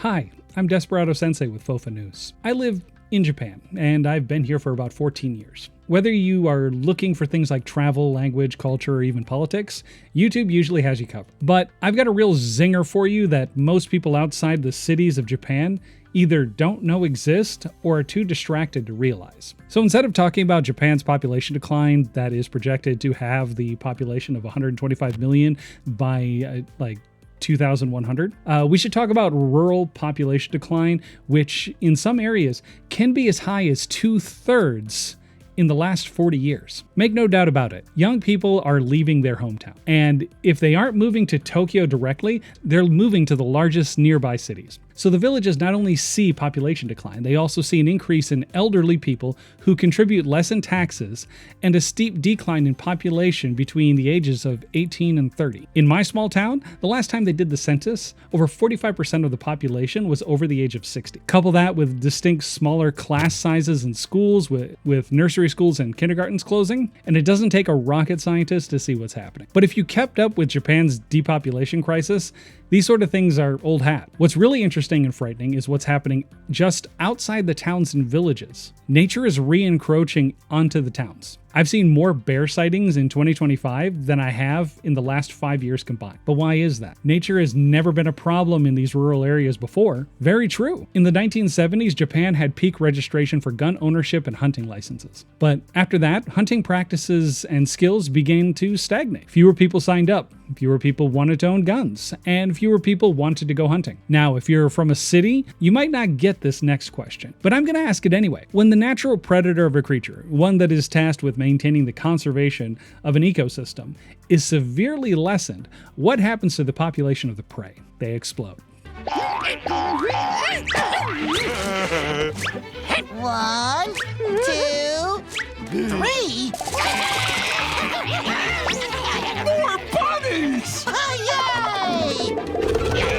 Hi, I'm Desperado Sensei with FOFA News. I live in Japan, and I've been here for about 14 years. Whether you are looking for things like travel, language, culture, or even politics, YouTube usually has you covered. But I've got a real zinger for you that most people outside the cities of Japan either don't know exist or are too distracted to realize. So instead of talking about Japan's population decline that is projected to have the population of 125 million by 2100, we should talk about rural population decline, which in some areas can be as high as 2/3 in the last 40 years. Make no doubt about it, young people are leaving their hometown. And if they aren't moving to Tokyo directly, they're moving to the largest nearby cities. So the villages not only see population decline, they also see an increase in elderly people who contribute less in taxes and a steep decline in population between the ages of 18 and 30. In my small town, the last time they did the census, over 45% of the population was over the age of 60. Couple that with distinct smaller class sizes in schools, with nursery schools and kindergartens closing, and it doesn't take a rocket scientist to see what's happening. But if you kept up with Japan's depopulation crisis, these sort of things are old hat. What's really interesting and frightening is what's happening just outside the towns and villages. Nature is re-encroaching onto the towns. I've seen more bear sightings in 2025 than I have in the last 5 years combined. But why is that? Nature has never been a problem in these rural areas before. Very true. In the 1970s, Japan had peak registration for gun ownership and hunting licenses. But after that, hunting practices and skills began to stagnate. Fewer people signed up. Fewer people wanted to own guns, and fewer people wanted to go hunting. Now, if you're from a city, you might not get this next question, but I'm going to ask it anyway. When the natural predator of a creature, one that is tasked with maintaining the conservation of an ecosystem, is severely lessened, what happens to the population of the prey? They explode. 1, 2, 3. More bunnies! Yay!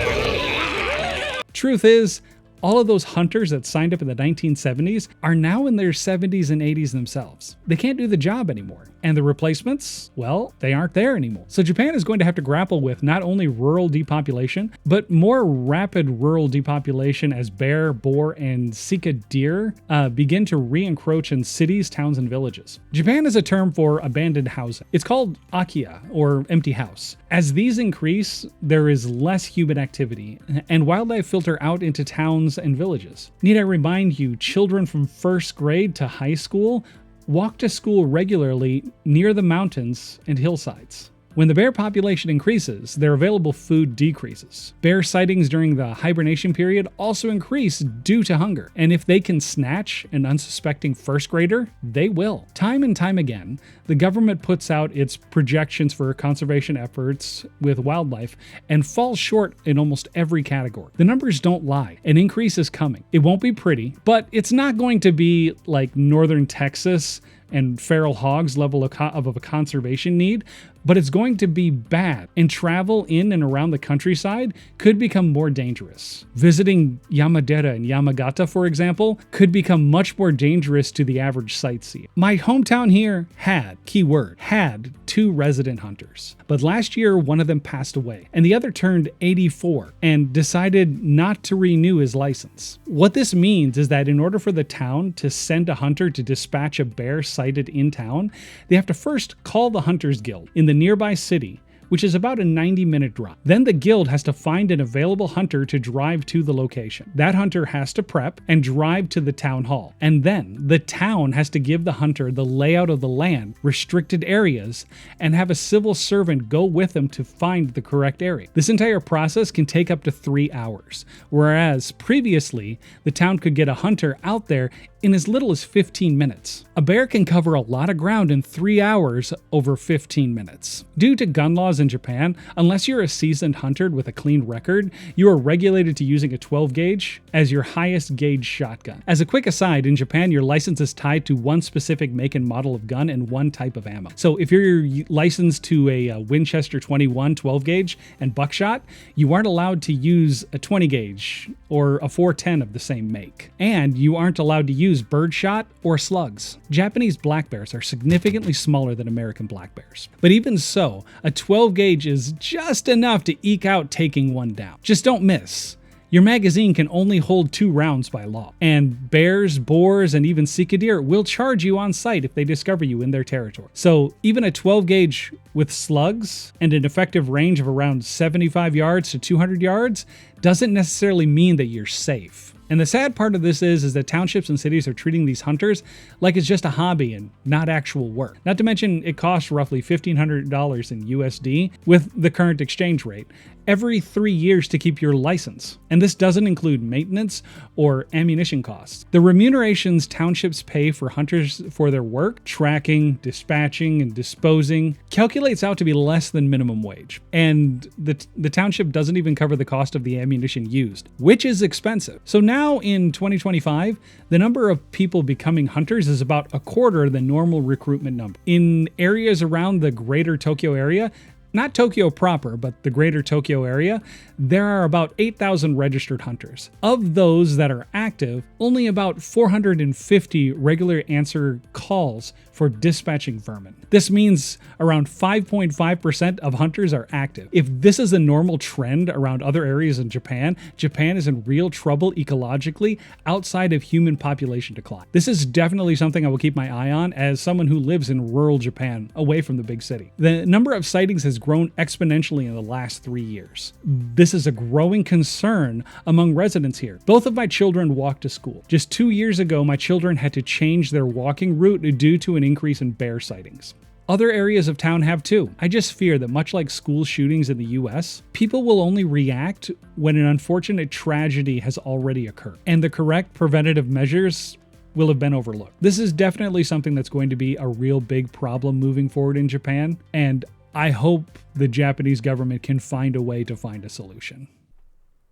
Truth is, all of those hunters that signed up in the 1970s are now in their 70s and 80s themselves. They can't do the job anymore. And the replacements, well, they aren't there anymore. So Japan is going to have to grapple with not only rural depopulation, but more rapid rural depopulation as bear, boar, and Sika deer begin to re-encroach in cities, towns, and villages. Japan is a term for abandoned housing. It's called aki-ya, or empty house. As these increase, there is less human activity, and wildlife filter out into towns and villages. Need I remind you, children from first grade to high school walk to school regularly near the mountains and hillsides. When the bear population increases, their available food decreases. Bear sightings during the hibernation period also increase due to hunger, and if they can snatch an unsuspecting first grader, they will. Time and time again, the government puts out its projections for conservation efforts with wildlife and falls short in almost every category. The numbers don't lie. An increase is coming. It won't be pretty, but it's not going to be like northern Texas and feral hogs level of a conservation need, but it's going to be bad, and travel in and around the countryside could become more dangerous. Visiting Yamadera and Yamagata, for example, could become much more dangerous to the average sightseer. My hometown here had 2 resident hunters, but last year one of them passed away, and the other turned 84 and decided not to renew his license. What this means is that in order for the town to send a hunter to dispatch a bear sighted in town, they have to first call the Hunters Guild in the nearby city, which is about a 90-minute drive. Then the guild has to find an available hunter to drive to the location. That hunter has to prep and drive to the town hall. And then the town has to give the hunter the layout of the land, restricted areas, and have a civil servant go with them to find the correct area. This entire process can take up to 3 hours, whereas previously the town could get a hunter out there in as little as 15 minutes. A bear can cover a lot of ground in 3 hours over 15 minutes. Due to gun laws in Japan, unless you're a seasoned hunter with a clean record, you are regulated to using a 12 gauge as your highest gauge shotgun. As a quick aside, in Japan, your license is tied to one specific make and model of gun and one type of ammo. So if you're licensed to a Winchester 21 12 gauge and buckshot, you aren't allowed to use a 20 gauge or a 410 of the same make. And you aren't allowed to use birdshot or slugs. Japanese black bears are significantly smaller than American black bears. But even so, a 12 gauge is just enough to eke out taking one down. Just don't miss. Your magazine can only hold 2 rounds by law, and bears, boars, and even Sika deer will charge you on sight if they discover you in their territory. So even a 12 gauge with slugs and an effective range of around 75 yards to 200 yards doesn't necessarily mean that you're safe. And the sad part of this is that townships and cities are treating these hunters like it's just a hobby and not actual work. Not to mention it costs roughly $1,500 in USD with the current exchange rate every 3 years to keep your license. And this doesn't include maintenance or ammunition costs. The remunerations townships pay for hunters for their work, tracking, dispatching, and disposing, calculates out to be less than minimum wage. And the township doesn't even cover the cost of the ammunition used, which is expensive. So now in 2025, the number of people becoming hunters is about a quarter the normal recruitment number. In areas around the greater Tokyo area, not Tokyo proper, but the greater Tokyo area, there are about 8,000 registered hunters. Of those that are active, only about 450 regular answer calls for dispatching vermin. This means around 5.5% of hunters are active. If this is a normal trend around other areas in Japan, Japan is in real trouble ecologically outside of human population decline. This is definitely something I will keep my eye on as someone who lives in rural Japan, away from the big city. The number of sightings has grown exponentially in the last 3 years. This is a growing concern among residents here. Both of my children walk to school. Just 2 years ago, my children had to change their walking route due to an increase in bear sightings. Other areas of town have too. I just fear that much like school shootings in the US, people will only react when an unfortunate tragedy has already occurred, and the correct preventative measures will have been overlooked. This is definitely something that's going to be a real big problem moving forward in Japan, and I hope the Japanese government can find a way to find a solution.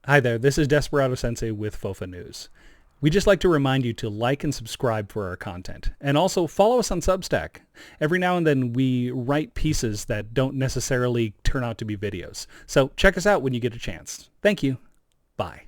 Hi there, this is Desperado Sensei with FOFA News. We'd just like to remind you to like and subscribe for our content, and also follow us on Substack. Every now and then we write pieces that don't necessarily turn out to be videos, so check us out when you get a chance. Thank you. Bye.